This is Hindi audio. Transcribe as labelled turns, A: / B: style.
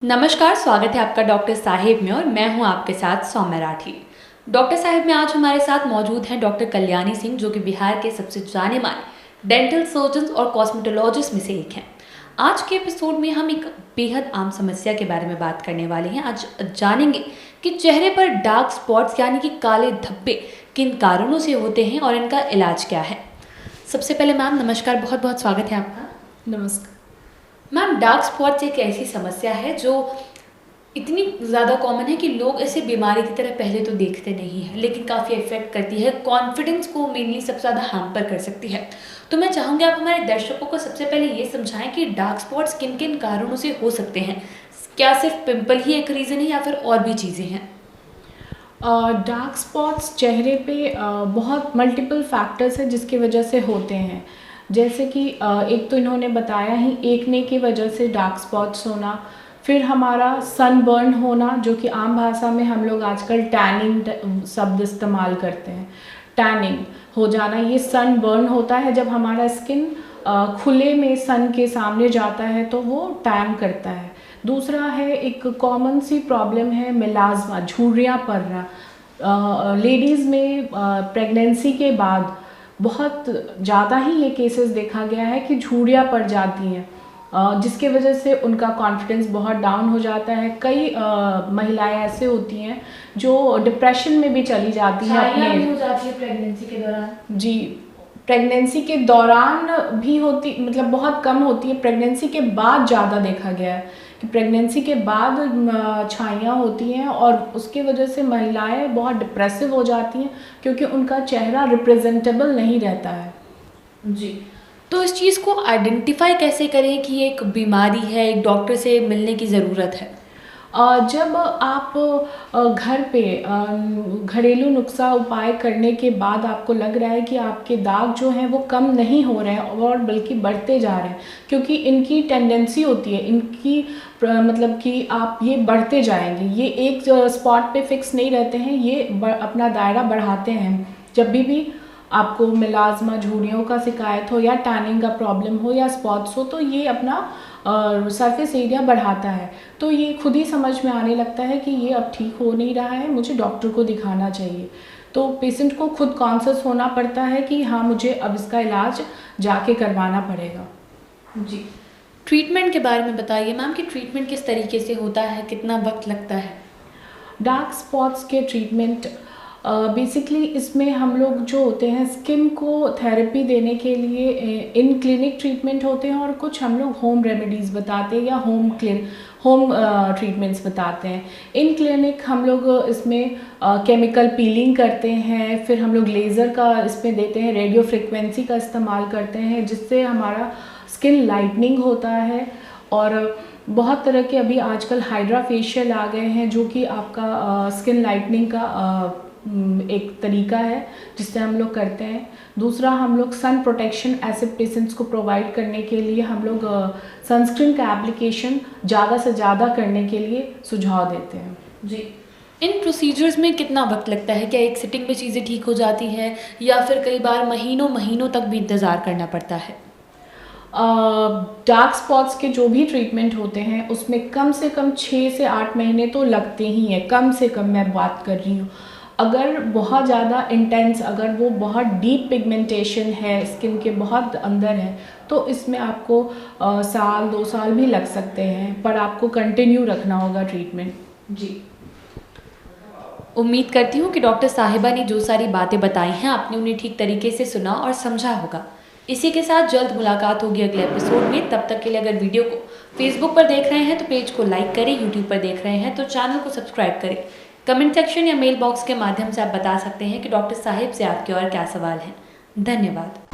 A: नमस्कार, स्वागत है आपका डॉक्टर साहिब में और मैं हूं आपके साथ सौम्या राठी। डॉक्टर साहिब में आज हमारे साथ मौजूद हैं डॉक्टर कल्याणी सिंह, जो कि बिहार के सबसे जाने माने डेंटल सर्जन और कॉस्मेटोलॉजिस्ट में से एक हैं। आज के एपिसोड में हम एक बेहद आम समस्या के बारे में बात करने वाले हैं। आज जानेंगे कि चेहरे पर डार्क स्पॉट्स यानी कि काले धब्बे किन कारणों से होते हैं और इनका इलाज क्या है। सबसे पहले मैम नमस्कार, बहुत बहुत स्वागत है आपका।
B: नमस्कार
A: मैम, डार्क स्पॉट्स एक ऐसी समस्या है जो इतनी ज़्यादा कॉमन है कि लोग इसे बीमारी की तरह पहले तो देखते नहीं हैं, लेकिन काफ़ी इफेक्ट करती है, कॉन्फिडेंस को मेनली सबसे ज़्यादा हैम्पर कर सकती है। तो मैं चाहूँगी आप हमारे दर्शकों को सबसे पहले ये समझाएं कि डार्क स्पॉट्स किन किन कारणों से हो सकते हैं। क्या सिर्फ पिंपल ही एक रीज़न है या फिर और भी चीज़ें हैं?
B: डार्क स्पॉट्स चेहरे पे बहुत मल्टीपल फैक्टर्स है जिसकी वजह से होते हैं। जैसे कि एक तो इन्होंने बताया ही, एकने की वजह से डार्क स्पॉट्स होना, फिर हमारा सनबर्न होना, जो कि आम भाषा में हम लोग आजकल टैनिंग शब्द इस्तेमाल करते हैं। टैनिंग हो जाना, ये सनबर्न होता है जब हमारा स्किन खुले में सन के सामने जाता है तो वो टैन करता है। दूसरा है, एक कॉमन सी प्रॉब्लम है मेलाज्मा, झुर्रियाँ पड़ना। लेडीज़ में प्रेगनेंसी के बाद बहुत ज़्यादा ही ये केसेस देखा गया है कि झुर्रियाँ पड़ जाती हैं, जिसके वजह से उनका कॉन्फिडेंस बहुत डाउन हो जाता है। कई महिलाएं ऐसे होती हैं जो डिप्रेशन में भी चली जाती हैं
A: अपने हो जाती है प्रेगनेंसी के दौरान।
B: जी, प्रेगनेंसी के दौरान भी होती, मतलब बहुत कम होती है। प्रेगनेंसी के बाद ज़्यादा देखा गया है कि प्रेगनेंसी के बाद छाइयाँ होती हैं और उसकी वजह से महिलाएं बहुत डिप्रेसिव हो जाती हैं क्योंकि उनका चेहरा रिप्रेजेंटेबल नहीं रहता है।
A: जी, तो इस चीज़ को आइडेंटिफाई कैसे करें कि ये एक बीमारी है, एक डॉक्टर से मिलने की ज़रूरत है?
B: जब आप घर पे घरेलू नुस्खा उपाय करने के बाद आपको लग रहा है कि आपके दाग जो हैं वो कम नहीं हो रहे हैं और बल्कि बढ़ते जा रहे हैं, क्योंकि इनकी टेंडेंसी होती है, इनकी मतलब कि आप ये बढ़ते जाएंगे, ये एक स्पॉट पे फिक्स नहीं रहते हैं, ये अपना दायरा बढ़ाते हैं। जब भी आपको मेलाज्मा, झुर्रियों का शिकायत हो या टैनिंग का प्रॉब्लम हो या स्पॉट्स हो, तो ये अपना सरफेस एरिया बढ़ाता है। तो ये खुद ही समझ में आने लगता है कि ये अब ठीक हो नहीं रहा है, मुझे डॉक्टर को दिखाना चाहिए। तो पेशेंट को खुद कॉन्शियस होना पड़ता है कि हाँ, मुझे अब इसका इलाज जाके करवाना पड़ेगा।
A: जी, ट्रीटमेंट के बारे में बताइए मैम कि ट्रीटमेंट किस तरीके से होता है, कितना वक्त लगता है?
B: डार्क स्पॉट्स के ट्रीटमेंट बेसिकली इसमें हम लोग जो होते हैं स्किन को थेरेपी देने के लिए इन क्लिनिक ट्रीटमेंट होते हैं और कुछ हम लोग होम रेमेडीज़ बताते हैं या होम ट्रीटमेंट्स बताते हैं। इन क्लिनिक हम लोग इसमें केमिकल पीलिंग करते हैं, फिर हम लोग लेज़र का इसमें देते हैं, रेडियो फ्रिक्वेंसी का इस्तेमाल करते हैं, जिससे हमारा स्किन लाइटनिंग होता है। और बहुत तरह के अभी आजकल हाइड्रा फेशियल आ गए हैं जो कि आपका स्किन लाइटनिंग का एक तरीका है जिससे हम लोग करते हैं। दूसरा, हम लोग सन प्रोटेक्शन ऐसे पेशेंट्स को प्रोवाइड करने के लिए हम लोग सनस्क्रीन का एप्लीकेशन ज़्यादा से ज़्यादा करने के लिए सुझाव देते हैं।
A: जी, इन प्रोसीजर्स में कितना वक्त लगता है? क्या एक सिटिंग में चीज़ें ठीक हो जाती हैं या फिर कई बार महीनों महीनों तक भी इंतज़ार करना पड़ता है?
B: डार्क स्पॉट्स के जो भी ट्रीटमेंट होते हैं उसमें कम से कम 6 से 8 महीने तो लगते ही हैं, कम से कम मैं बात कर रही हूँ। अगर बहुत ज़्यादा इंटेंस, अगर वो बहुत डीप पिगमेंटेशन है, स्किन के बहुत अंदर है, तो इसमें आपको साल 2 साल भी लग सकते हैं, पर आपको कंटिन्यू रखना होगा ट्रीटमेंट।
A: जी, उम्मीद करती हूँ कि डॉक्टर साहिबा ने जो सारी बातें बताई हैं आपने उन्हें ठीक तरीके से सुना और समझा होगा। इसी के साथ जल्द मुलाकात होगी अगले एपिसोड में। तब तक के लिए अगर वीडियो को फेसबुक पर देख रहे हैं तो पेज को लाइक करें, यूट्यूब पर देख रहे हैं तो चैनल को सब्सक्राइब करें। कमेंट सेक्शन या मेल बॉक्स के माध्यम से आप बता सकते हैं कि डॉक्टर साहिब से आपके और क्या सवाल हैं। धन्यवाद।